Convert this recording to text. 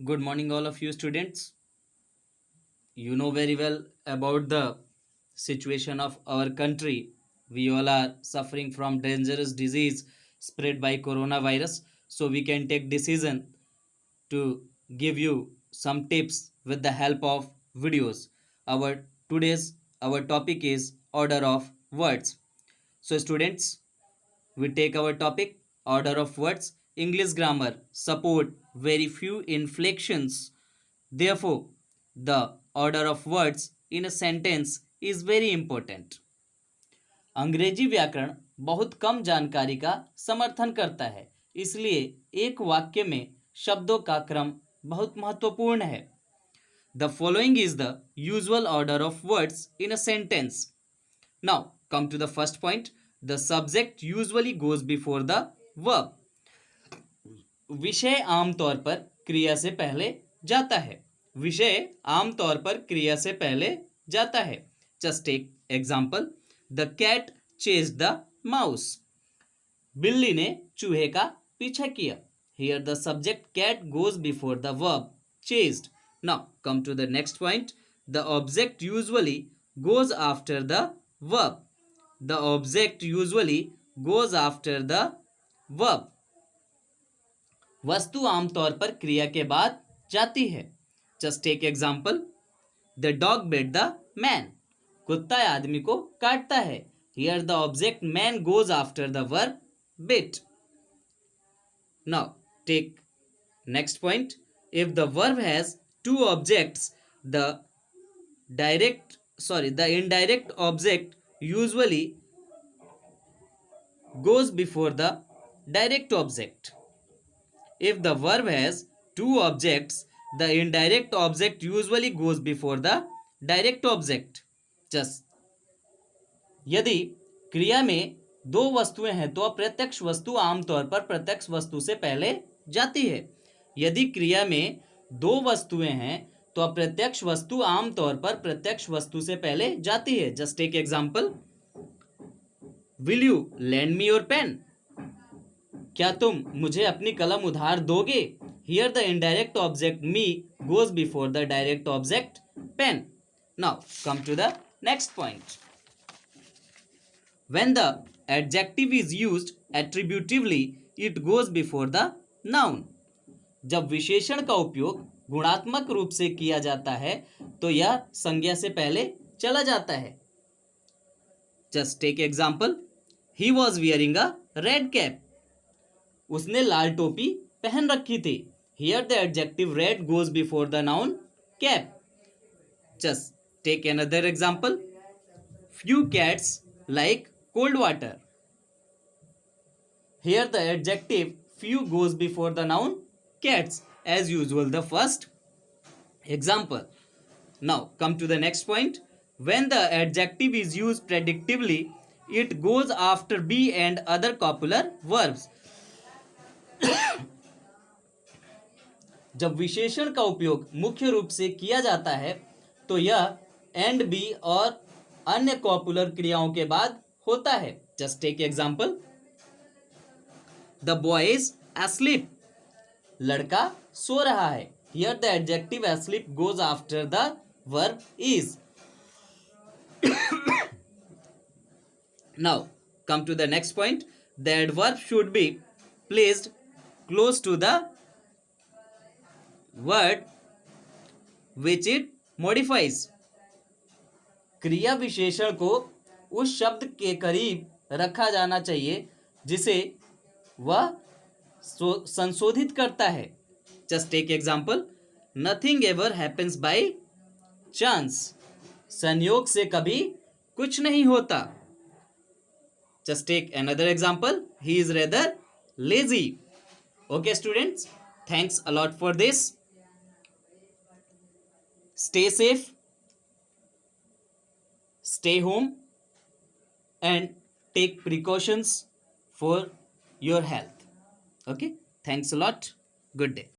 Good morning, all of you students. You know very well about the situation of our country. We all are suffering from dangerous disease spread by coronavirus. So we can take decision to give you some tips with the help of videos. Our today's our topic is order of words. So students, we take our topic order of words. English grammar support very few inflections. Therefore, the order of words in a sentence is very important. अंग्रेजी व्याकरण बहुत कम जानकारी का समर्थन करता है, इसलिए एक वाक्य में शब्दों का क्रम बहुत महत्वपूर्ण है. The following is the usual order of words in a sentence. Now, come to the first point. The subject usually goes before the verb. विषय आमतौर पर क्रिया से पहले जाता है. विषय आमतौर पर क्रिया से पहले जाता है. Just take example. The cat chased the mouse. बिल्ली ने चूहे का पीछा किया. Here the subject cat goes before the verb chased. Now come to the next point. The object usually goes after the verb. The object usually goes after the verb. वस्तु आमतौर पर क्रिया के बाद जाती है. Just take example. The dog bit the man. कुत्ता आदमी को काटता है. Here the object man goes after the verb bit. Now take next point. If the verb has two objects, the indirect object usually goes before the direct object. If the verb has two objects, the indirect object usually goes before the direct object. Just यदि क्रिया में दो वस्तुएं हैं तो अप्रत्यक्ष वस्तु आमतौर पर प्रत्यक्ष वस्तु से पहले जाती है. यदि क्रिया में दो वस्तुएं हैं तो अप्रत्यक्ष वस्तु आमतौर पर प्रत्यक्ष वस्तु से पहले जाती है. Just take example. Will you lend me your pen. क्या तुम मुझे अपनी कलम उधार दोगे. Here the indirect object me goes before the direct object pen. Now come to the next point. When the adjective is used attributively, it goes before the noun. जब विशेषण का उपयोग गुणात्मक रूप से किया जाता है तो यह संज्ञा से पहले चला जाता है. Just take example. He was wearing a red cap. उसने लाल टोपी पहन रखी थी. Here the adjective red goes before the noun cap. Just take another example. Few cats like cold water. Here the adjective few goes before the noun cats, as usual the first example. Now come to the next point. When the adjective is used predictively, it goes after be and other copular verbs. जब विशेषण का उपयोग मुख्य रूप से किया जाता है तो यह एंड बी और अन्य कॉपुलर क्रियाओं के बाद होता है. Just take example. The boy is asleep. लड़का सो रहा है. Here the adjective asleep goes after the verb is. Now come to the next point. The adverb should be placed close to the word which it modifies. क्रिया विशेषण को उस शब्द के करीब रखा जाना चाहिए जिसे वह संशोधित करता है. Just take example. Nothing ever happens by chance. संयोग से कभी कुछ नहीं होता. Just take another example. He is rather lazy. Okay students, thanks a lot for this. Stay safe, stay home and take precautions for your health. Okay, thanks a lot. Good day.